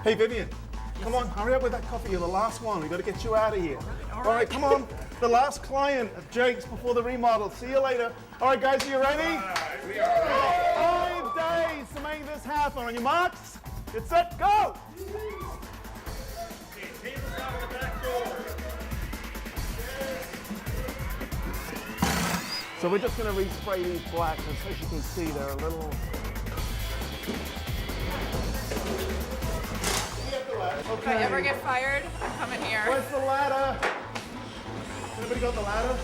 Hey Vivian, come on, hurry up with that coffee. You're the last one. We got to get you out of here. All right, come on. The last client of Jake's before the remodel. See you later. All right, guys, are you ready? We are ready. 5 days to make this happen. On your marks, get set, go! Tables out the back door. So we're just going to respray these blacks. As you can see, they're a little... If I ever get fired, I'm coming here. Where's the ladder? Anybody got the ladder?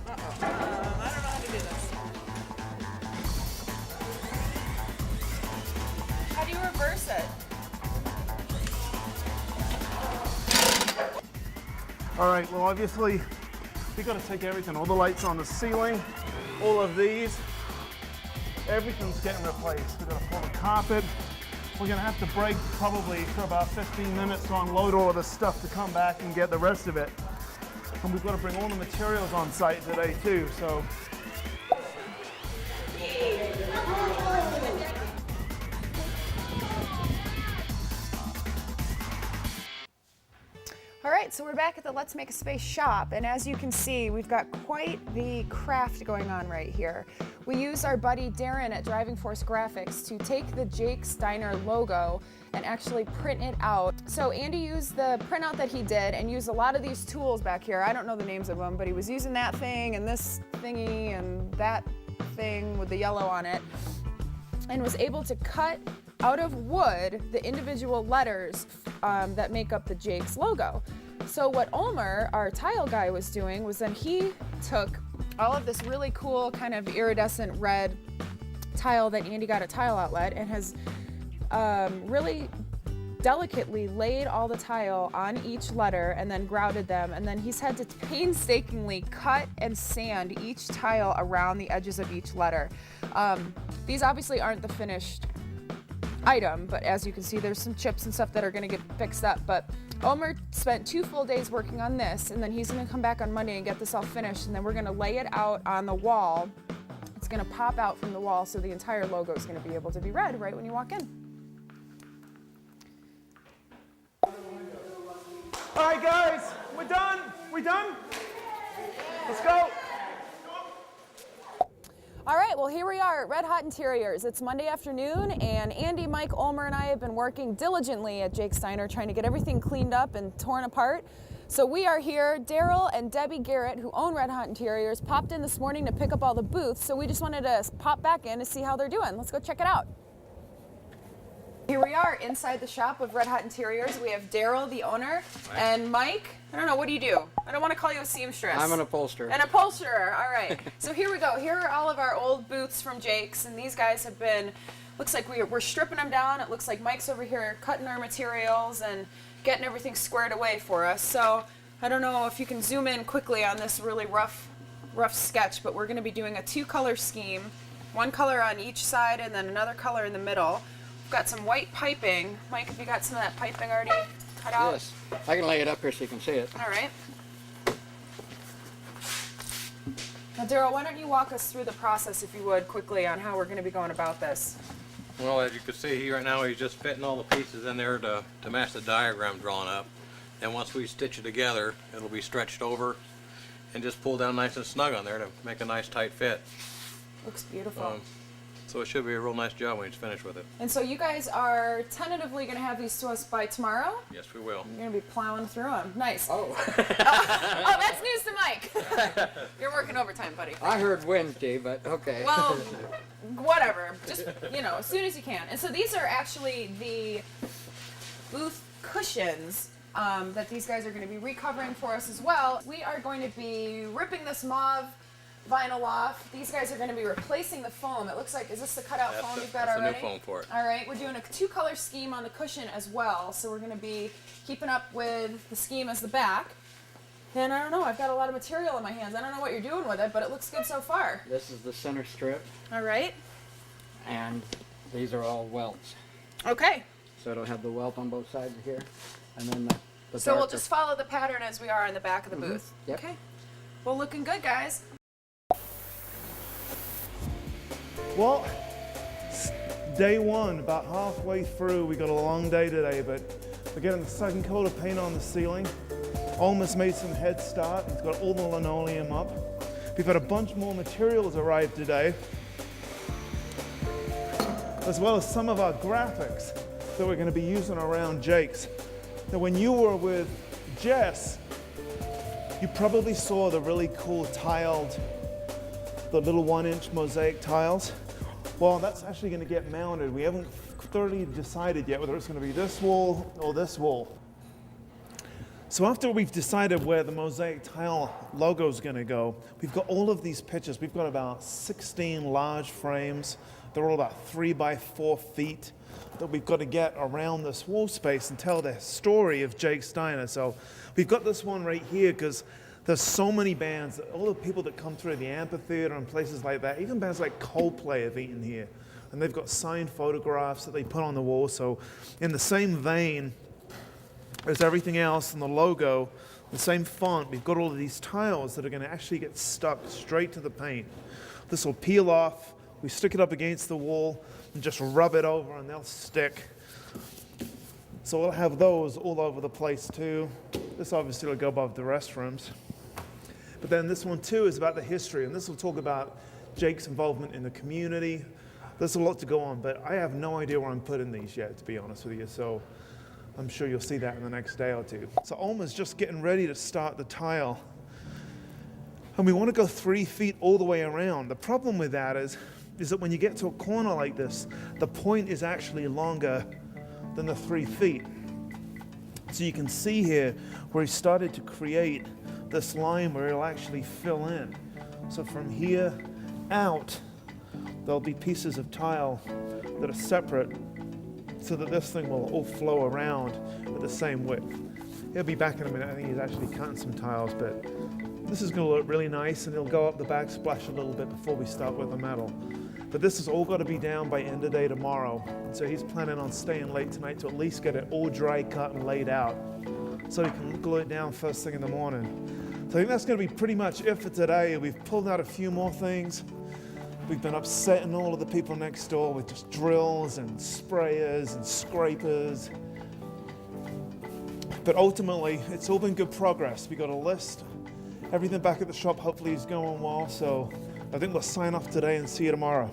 I don't know how to do this. How do you reverse it? All right, well, obviously, we got to take everything. All the lights on the ceiling, all of these, everything's getting replaced. We've got to pull the carpet. We're going to have to break probably for about 15 minutes to unload all of this stuff to come back and get the rest of it. And we've got to bring all the materials on site today, too, so. All right, so we're back at the Let's Make a Space shop, and as you can see, we've got quite the craft going on right here. We used our buddy Darren at Driving Force Graphics to take the Jake's Diner logo and actually print it out. So Andy used the printout that he did and used a lot of these tools back here. I don't know the names of them, but he was using that thing and this thingy and that thing with the yellow on it, and was able to cut out of wood the individual letters that make up the Jake's logo. So what Ulmer, our tile guy, was doing was then he took all of this really cool kind of iridescent red tile that Andy got at Tile Outlet and has really delicately laid all the tile on each letter and then grouted them, and then he's had to painstakingly cut and sand each tile around the edges of each letter. These obviously aren't the finished item, but as you can see, there's some chips and stuff that are going to get fixed up. But Omer spent 2 full days working on this, and then he's going to come back on Monday and get this all finished, and then we're going to lay it out on the wall. It's going to pop out from the wall, so the entire logo is going to be able to be read right when you walk in. All right, guys, we're done. We done? Let's go. All right, well, here we are at Red Hot Interiors. It's Monday afternoon, and Andy, Mike, Ulmer, and I have been working diligently at Jake's Diner trying to get everything cleaned up and torn apart. So we are here. Daryl and Debbie Garrett, who own Red Hot Interiors, popped in this morning to pick up all the booths, so we just wanted to pop back in to see how they're doing. Let's go check it out. Here we are inside the shop of Red Hot Interiors. We have Daryl, the owner, and Mike. I don't know, what do you do? I don't want to call you a seamstress. I'm an upholsterer. An upholsterer, all right. So here we go. Here are all of our old booths from Jake's, and these guys have been, looks like we're stripping them down. It looks like Mike's over here cutting our materials and getting everything squared away for us. So I don't know if you can zoom in quickly on this really rough sketch, but we're going to be doing a 2-color scheme, 1 color on each side and then another color in the middle. We've got some white piping. Mike, have you got some of that piping already cut out? Yes. I can lay it up here so you can see it. All right. Now, Daryl, why don't you walk us through the process, if you would, quickly on how we're going to be going about this? Well, as you can see right now, he's just fitting all the pieces in there to match the diagram drawn up. And once we stitch it together, it'll be stretched over and just pulled down nice and snug on there to make a nice tight fit. Looks beautiful. So it should be a real nice job when he's finished with it. And so you guys are tentatively going to have these to us by tomorrow? Yes, we will. You're going to be plowing through them. Nice. Oh. Oh, that's news to Mike. You're working overtime, buddy. I heard Wednesday, but okay. Well, whatever. Just, as soon as you can. And so these are actually the booth cushions that these guys are going to be recovering for us as well. We are going to be ripping this mauve vinyl off. These guys are going to be replacing the foam. It looks like, is this the cutout foam you've got that's already? the new foam for it. All right, we're doing a 2-color scheme on the cushion as well. So we're going to be keeping up with the scheme as the back. And I don't know, I've got a lot of material in my hands. I don't know what you're doing with it, but it looks good so far. This is the center strip, All right. and these are all welts. Okay. So it'll have the welt on both sides here, and then the So we'll darker- just follow the pattern as we are in the back of the booth. Yep. Okay. Well, looking good, guys. Well, it's day one, about halfway through. We got a long day today, but we're getting the second coat of paint on the ceiling. Almost made some head start. He's got all the linoleum up. We've had a bunch more materials arrive today, as well as some of our graphics that we're going to be using around Jake's. Now, when you were with Jess, you probably saw the really cool tiled, the little 1-inch mosaic tiles. Well, that's actually going to get mounted. We haven't thoroughly decided yet whether it's going to be this wall or this wall. So after we've decided where the mosaic tile logo is going to go, we've got all of these pictures. We've got about 16 large frames. They're all about 3 by 4 feet that we've got to get around this wall space and tell the story of Jake's Diner. So we've got this one right here because there's so many bands, all the people that come through the amphitheater and places like that, even bands like Coldplay have eaten here. And they've got signed photographs that they put on the wall. So in the same vein as everything else in the logo, the same font, we've got all of these tiles that are going to actually get stuck straight to the paint. This will peel off. We stick it up against the wall and just rub it over and they'll stick. So we'll have those all over the place too. This obviously will go above the restrooms. But then this one too is about the history, and this will talk about Jake's involvement in the community. There's a lot to go on, but I have no idea where I'm putting these yet, to be honest with you. So I'm sure you'll see that in the next day or two. So Alma's just getting ready to start the tile. And we want to go 3 feet all the way around. The problem with that is that when you get to a corner like this, the point is actually longer than the 3 feet. So you can see here where he started to create this line where it'll actually fill in. So from here out, there'll be pieces of tile that are separate so that this thing will all flow around at the same width. He'll be back in a minute. I think he's actually cutting some tiles, but this is going to look really nice, and it'll go up the backsplash a little bit before we start with the metal. But this has all got to be down by end of day tomorrow. So he's planning on staying late tonight to at least get it all dry cut and laid out so he can glue it down first thing in the morning. So I think that's going to be pretty much it for today. We've pulled out a few more things. We've been upsetting all of the people next door with just drills and sprayers and scrapers. But ultimately, it's all been good progress. We got a list. Everything back at the shop hopefully is going well. So I think we'll sign off today and see you tomorrow.